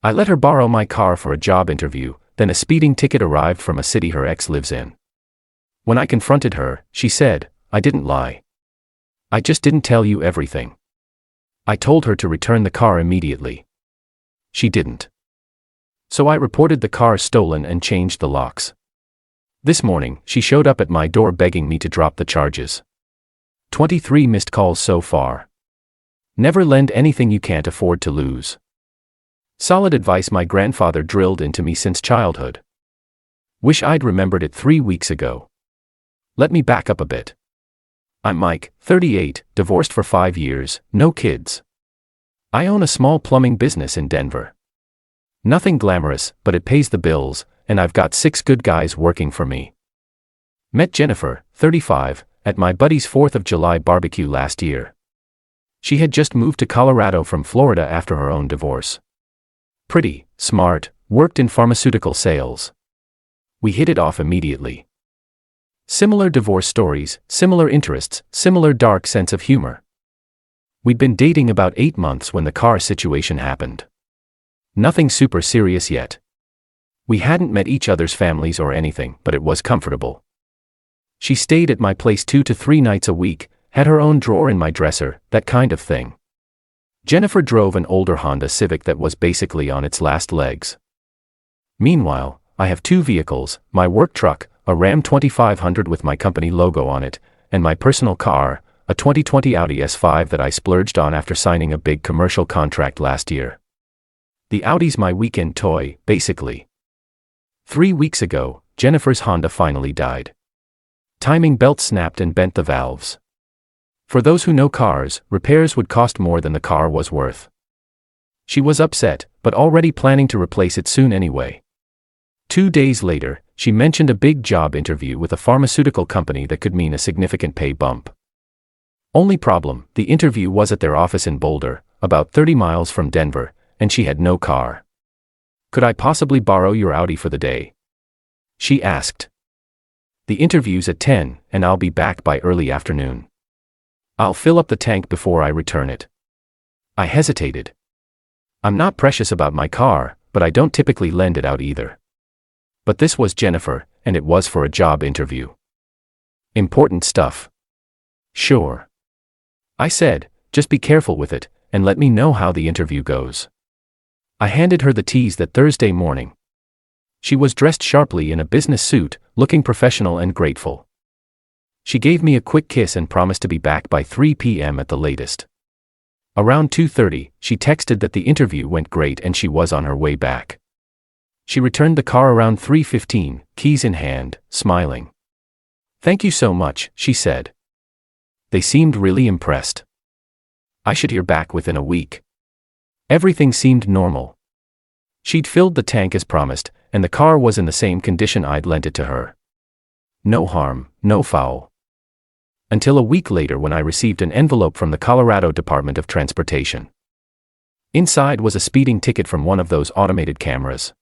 I let her borrow my car for a job interview, then a speeding ticket arrived from a city her ex lives in. When I confronted her, she said, "I didn't lie. I just didn't tell you everything." I told her to return the car immediately. She didn't. So I reported the car stolen and changed the locks. This morning, she showed up at my door begging me to drop the charges. 23 missed calls so far. Never lend anything you can't afford to lose. Solid advice my grandfather drilled into me since childhood. Wish I'd remembered it 3 weeks ago. Let me back up a bit. I'm Mike, 38, divorced for 5 years, no kids. I own a small plumbing business in Denver. Nothing glamorous, but it pays the bills, and I've got 6 good guys working for me. Met Jennifer, 35, at my buddy's 4th of July barbecue last year. She had just moved to Colorado from Florida after her own divorce. Pretty, smart, worked in pharmaceutical sales. We hit it off immediately. Similar divorce stories, similar interests, similar dark sense of humor. We'd been dating about 8 months when the car situation happened. Nothing super serious yet. We hadn't met each other's families or anything, but it was comfortable. She stayed at my place 2 to 3 nights a week, had her own drawer in my dresser, that kind of thing. Jennifer drove an older Honda Civic that was basically on its last legs. Meanwhile, I have 2 vehicles, my work truck, a Ram 2500 with my company logo on it, and my personal car, a 2020 Audi S5 that I splurged on after signing a big commercial contract last year. The Audi's my weekend toy, basically. 3 weeks ago, Jennifer's Honda finally died. Timing belt snapped and bent the valves. For those who know cars, repairs would cost more than the car was worth. She was upset, but already planning to replace it soon anyway. 2 days later, she mentioned a big job interview with a pharmaceutical company that could mean a significant pay bump. Only problem, the interview was at their office in Boulder, about 30 miles from Denver, and she had no car. "Could I possibly borrow your Audi for the day?" she asked. "The interview's at 10, and I'll be back by early afternoon. I'll fill up the tank before I return it." I hesitated. I'm not precious about my car, but I don't typically lend it out either. But this was Jennifer, and it was for a job interview. Important stuff. "Sure," I said, "just be careful with it, and let me know how the interview goes." I handed her the keys that Thursday morning. She was dressed sharply in a business suit, looking professional and grateful. She gave me a quick kiss and promised to be back by 3 p.m. at the latest. Around 2:30, she texted that the interview went great and she was on her way back. She returned the car around 3:15, keys in hand, smiling. "Thank you so much," she said. They seemed really impressed. I should hear back within a week. Everything seemed normal. She'd filled the tank as promised, and the car was in the same condition I'd lent it to her. No harm, no foul. Until a week later when I received an envelope from the Colorado Department of Transportation. Inside was a speeding ticket from one of those automated cameras.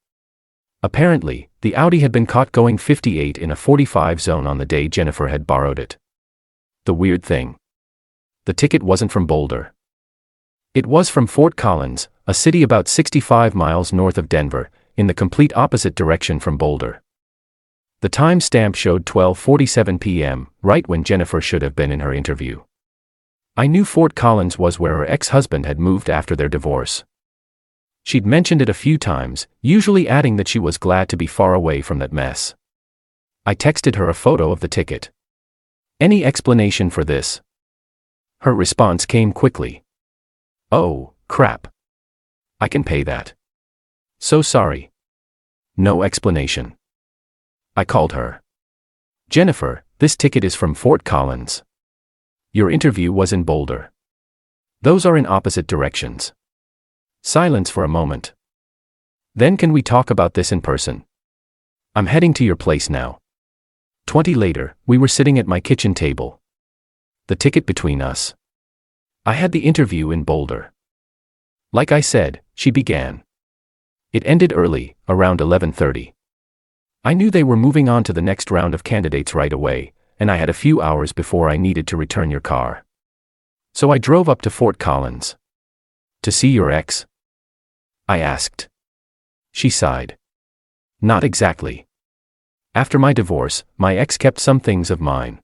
Apparently, the Audi had been caught going 58 in a 45 zone on the day Jennifer had borrowed it. The weird thing. The ticket wasn't from Boulder. It was from Fort Collins, a city about 65 miles north of Denver, in the complete opposite direction from Boulder. The time stamp showed 12:47 p.m., right when Jennifer should have been in her interview. I knew Fort Collins was where her ex-husband had moved after their divorce. She'd mentioned it a few times, usually adding that she was glad to be far away from that mess. I texted her a photo of the ticket. "Any explanation for this?" Her response came quickly. "Oh, crap. I can pay that. So sorry." No explanation. I called her. "Jennifer, this ticket is from Fort Collins. Your interview was in Boulder. Those are in opposite directions." Silence for a moment. "Then can we talk about this in person? I'm heading to your place now." 20 later, we were sitting at my kitchen table. The ticket between us. I had the interview in Boulder. Like I said, she began. It ended early, around 11:30. I knew they were moving on to the next round of candidates right away, and I had a few hours before I needed to return your car. So I drove up to Fort Collins. "To see your ex?" I asked. She sighed. Not exactly. After my divorce, my ex kept some things of mine.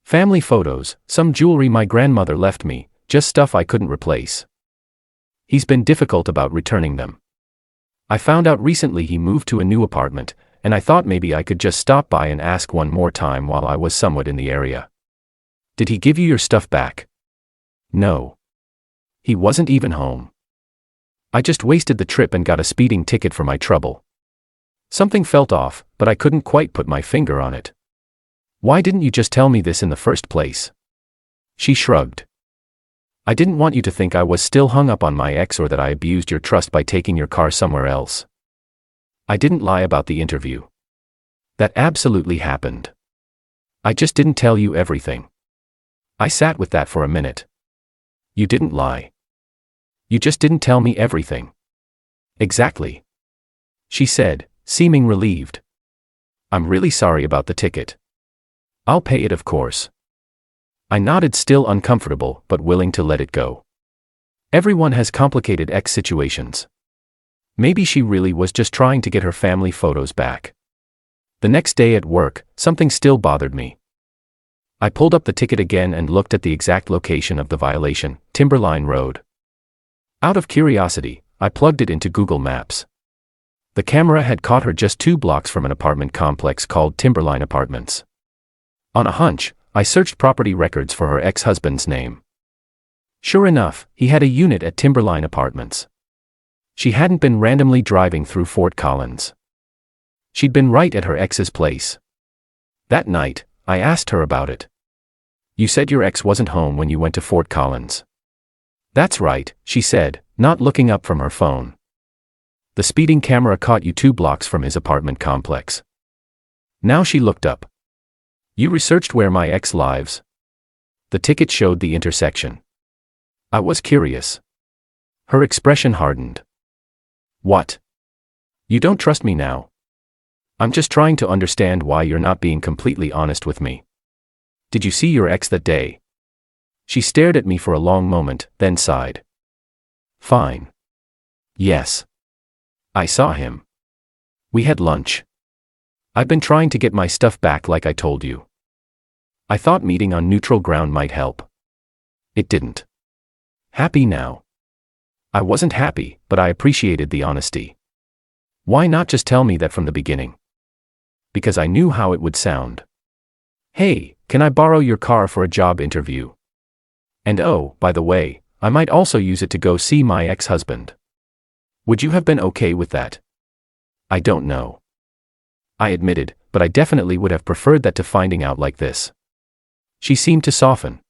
Family photos, some jewelry my grandmother left me, just stuff I couldn't replace. He's been difficult about returning them. I found out recently he moved to a new apartment, and I thought maybe I could just stop by and ask one more time while I was somewhat in the area. Did he give you your stuff back? No. He wasn't even home. I just wasted the trip and got a speeding ticket for my trouble. Something felt off, but I couldn't quite put my finger on it. Why didn't you just tell me this in the first place? She shrugged. I didn't want you to think I was still hung up on my ex or that I abused your trust by taking your car somewhere else. I didn't lie about the interview. That absolutely happened. I just didn't tell you everything. I sat with that for a minute. You didn't lie. You just didn't tell me everything. Exactly. She said, seeming relieved. I'm really sorry about the ticket. I'll pay it, of course. I nodded, still uncomfortable, but willing to let it go. Everyone has complicated ex situations. Maybe she really was just trying to get her family photos back. The next day at work, something still bothered me. I pulled up the ticket again and looked at the exact location of the violation, Timberline Road. Out of curiosity, I plugged it into Google Maps. The camera had caught her just 2 blocks from an apartment complex called Timberline Apartments. On a hunch, I searched property records for her ex-husband's name. Sure enough, he had a unit at Timberline Apartments. She hadn't been randomly driving through Fort Collins. She'd been right at her ex's place. That night, I asked her about it. You said your ex wasn't home when you went to Fort Collins. That's right, she said, not looking up from her phone. The speeding camera caught you 2 blocks from his apartment complex. Now she looked up. You researched where my ex lives? The ticket showed the intersection. I was curious. Her expression hardened. What? You don't trust me now? I'm just trying to understand why you're not being completely honest with me. Did you see your ex that day? She stared at me for a long moment, then sighed. Fine. Yes. I saw him. We had lunch. I've been trying to get my stuff back like I told you. I thought meeting on neutral ground might help. It didn't. Happy now? I wasn't happy, but I appreciated the honesty. Why not just tell me that from the beginning? Because I knew how it would sound. Hey, can I borrow your car for a job interview? And oh, by the way, I might also use it to go see my ex-husband. Would you have been okay with that? I don't know. I admitted, but I definitely would have preferred that to finding out like this. She seemed to soften.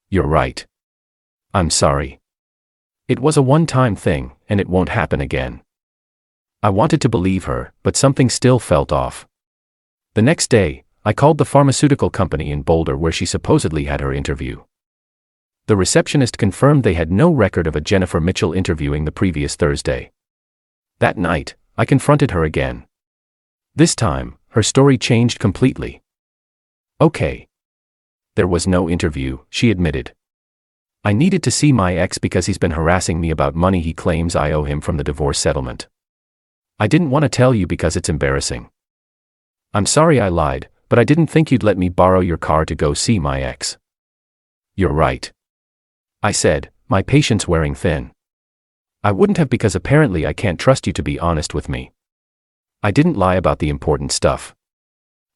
You're right. I'm sorry. It was a one-time thing, and it won't happen again. I wanted to believe her, but something still felt off. The next day, I called the pharmaceutical company in Boulder where she supposedly had her interview. The receptionist confirmed they had no record of a Jennifer Mitchell interviewing the previous Thursday. That night, I confronted her again. This time, her story changed completely. Okay. There was no interview, she admitted. I needed to see my ex because he's been harassing me about money he claims I owe him from the divorce settlement. I didn't want to tell you because it's embarrassing. I'm sorry I lied, but I didn't think you'd let me borrow your car to go see my ex. You're right. I said, my patience wearing thin. I wouldn't have because apparently I can't trust you to be honest with me. I didn't lie about the important stuff.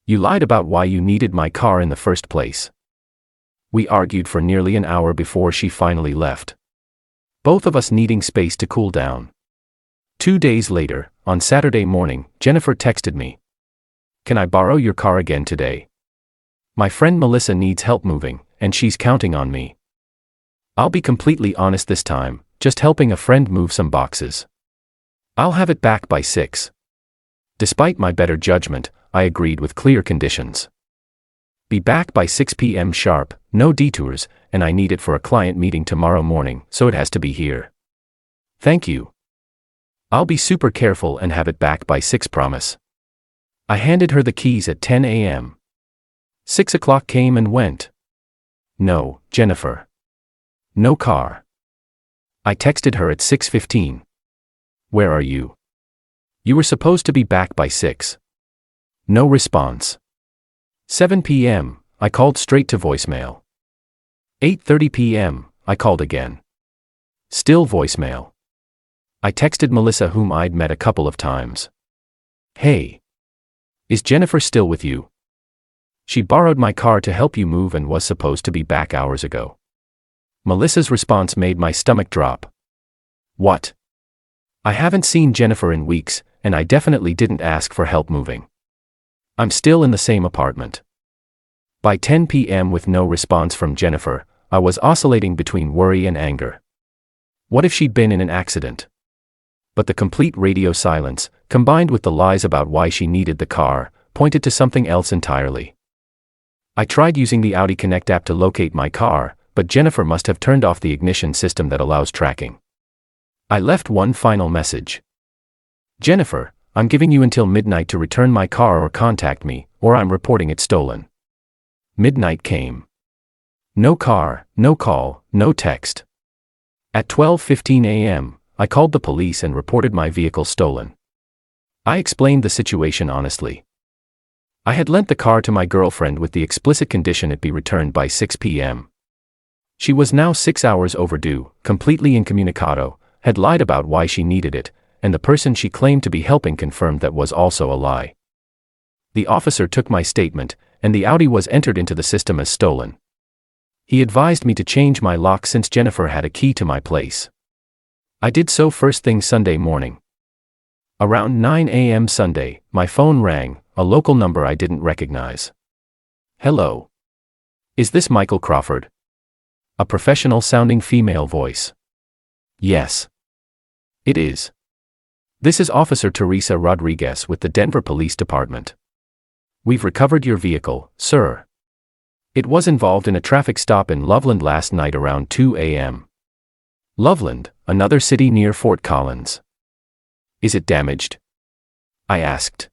You lied about why you needed my car in the first place. We argued for nearly an hour before she finally left. Both of us needing space to cool down. 2 days later, on Saturday morning, Jennifer texted me. Can I borrow your car again today? My friend Melissa needs help moving, and she's counting on me. I'll be completely honest this time, just helping a friend move some boxes. I'll have it back by 6. Despite my better judgment, I agreed with clear conditions. Be back by 6 p.m. sharp, no detours, and I need it for a client meeting tomorrow morning, so it has to be here. Thank you. I'll be super careful and have it back by 6, promise. I handed her the keys at 10 a.m. 6 o'clock came and went. No, Jennifer. No car. I texted her at 6:15. Where are you? You were supposed to be back by 6. No response. 7 p.m., I called straight to voicemail. 8:30 p.m., I called again. Still voicemail. I texted Melissa, whom I'd met a couple of times. Hey. Is Jennifer still with you? She borrowed my car to help you move and was supposed to be back hours ago. Melissa's response made my stomach drop. What? I haven't seen Jennifer in weeks, and I definitely didn't ask for help moving. I'm still in the same apartment. By 10 p.m. with no response from Jennifer, I was oscillating between worry and anger. What if she'd been in an accident? But the complete radio silence, combined with the lies about why she needed the car, pointed to something else entirely. I tried using the Audi Connect app to locate my car, but Jennifer must have turned off the ignition system that allows tracking. I left one final message. Jennifer, I'm giving you until midnight to return my car or contact me, or I'm reporting it stolen. Midnight came. No car, no call, no text. At 12:15 a.m., I called the police and reported my vehicle stolen. I explained the situation honestly. I had lent the car to my girlfriend with the explicit condition it be returned by 6 p.m. She was now 6 hours overdue, completely incommunicado, had lied about why she needed it, and the person she claimed to be helping confirmed that was also a lie. The officer took my statement, and the Audi was entered into the system as stolen. He advised me to change my lock since Jennifer had a key to my place. I did so first thing Sunday morning. Around 9 a.m. Sunday, my phone rang, a local number I didn't recognize. Hello. Is this Michael Crawford? A professional-sounding female voice. Yes. It is. This is Officer Teresa Rodriguez with the Denver Police Department. We've recovered your vehicle, sir. It was involved in a traffic stop in Loveland last night around 2 a.m. Loveland, another city near Fort Collins. Is it damaged? I asked.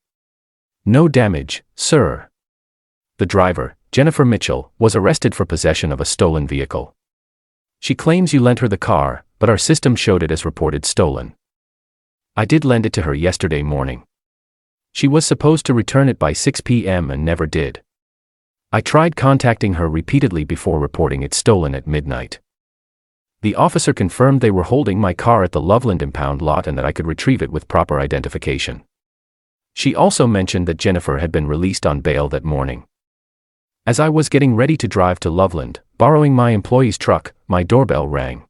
No damage, sir. The driver, Jennifer Mitchell, was arrested for possession of a stolen vehicle. She claims you lent her the car, but our system showed it as reported stolen. I did lend it to her yesterday morning. She was supposed to return it by 6 p.m. and never did. I tried contacting her repeatedly before reporting it stolen at midnight. The officer confirmed they were holding my car at the Loveland impound lot and that I could retrieve it with proper identification. She also mentioned that Jennifer had been released on bail that morning. As I was getting ready to drive to Loveland, borrowing my employee's truck, my doorbell rang.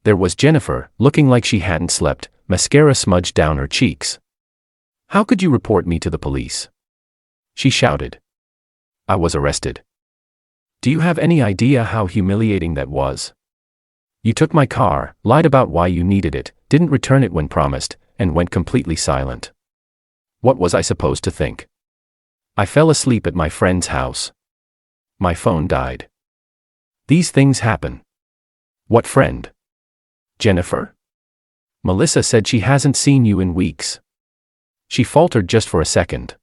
There was Jennifer, looking like she hadn't slept, mascara smudged down her cheeks. How could you report me to the police? She shouted. I was arrested. Do you have any idea how humiliating that was? You took my car, lied about why you needed it, didn't return it when promised, and went completely silent. What was I supposed to think? I fell asleep at my friend's house. My phone died. These things happen. What friend? Jennifer? Melissa said she hasn't seen you in weeks. She faltered just for a second.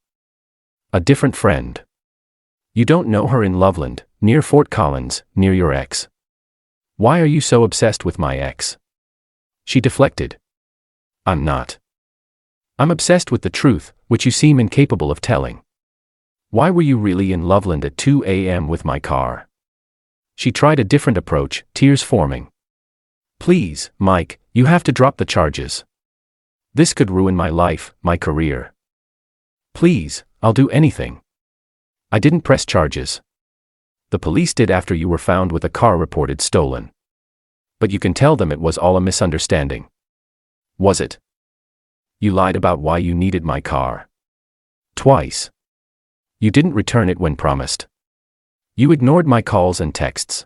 A different friend. You don't know her in Loveland, near Fort Collins, near your ex. Why are you so obsessed with my ex? She deflected. I'm not. I'm obsessed with the truth, which you seem incapable of telling. Why were you really in Loveland at 2 a.m. with my car? She tried a different approach, tears forming. Please, Mike, you have to drop the charges. This could ruin my life, my career. Please, I'll do anything. I didn't press charges. The police did after you were found with a car reported stolen. But you can tell them it was all a misunderstanding. Was it? You lied about why you needed my car. Twice. You didn't return it when promised. You ignored my calls and texts.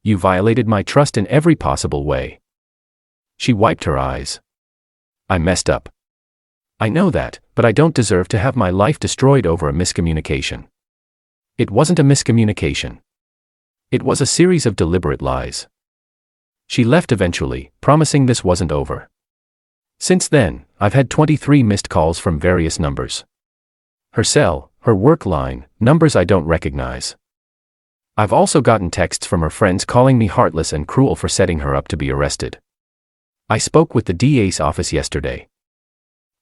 You violated my trust in every possible way. She wiped her eyes. I messed up. I know that, but I don't deserve to have my life destroyed over a miscommunication. It wasn't a miscommunication. It was a series of deliberate lies. She left eventually, promising this wasn't over. Since then, I've had 23 missed calls from various numbers. Her cell, her work line, numbers I don't recognize. I've also gotten texts from her friends calling me heartless and cruel for setting her up to be arrested. I spoke with the DA's office yesterday.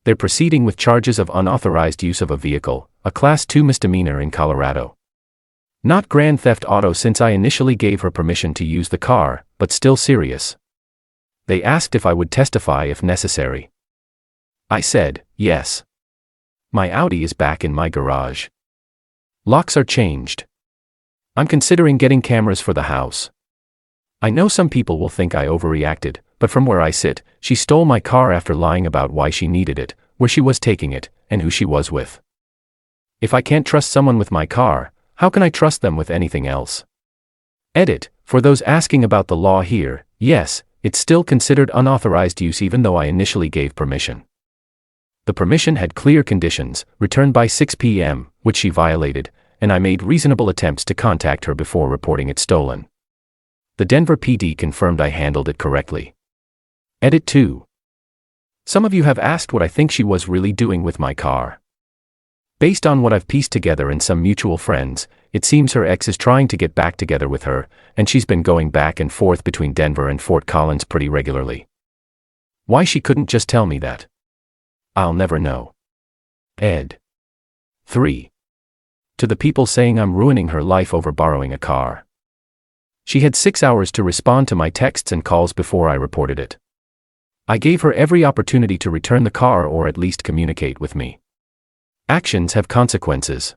They're proceeding with charges of unauthorized use of a vehicle, a Class 2 misdemeanor in Colorado. Not grand theft auto since I initially gave her permission to use the car, but still serious. They asked if I would testify if necessary. I said, yes. My Audi is back in my garage. Locks are changed. I'm considering getting cameras for the house. I know some people will think I overreacted, but from where I sit, she stole my car after lying about why she needed it, where she was taking it, and who she was with. If I can't trust someone with my car, how can I trust them with anything else? Edit: for those asking about the law here, yes, it's still considered unauthorized use even though I initially gave permission. The permission had clear conditions, returned by 6 p.m., which she violated, and I made reasonable attempts to contact her before reporting it stolen. The Denver PD confirmed I handled it correctly. Edit 2. Some of you have asked what I think she was really doing with my car. Based on what I've pieced together and some mutual friends, it seems her ex is trying to get back together with her, and she's been going back and forth between Denver and Fort Collins pretty regularly. Why she couldn't just tell me that? I'll never know. Ed. 3. To the people saying I'm ruining her life over borrowing a car. She had 6 hours to respond to my texts and calls before I reported it. I gave her every opportunity to return the car or at least communicate with me. Actions have consequences.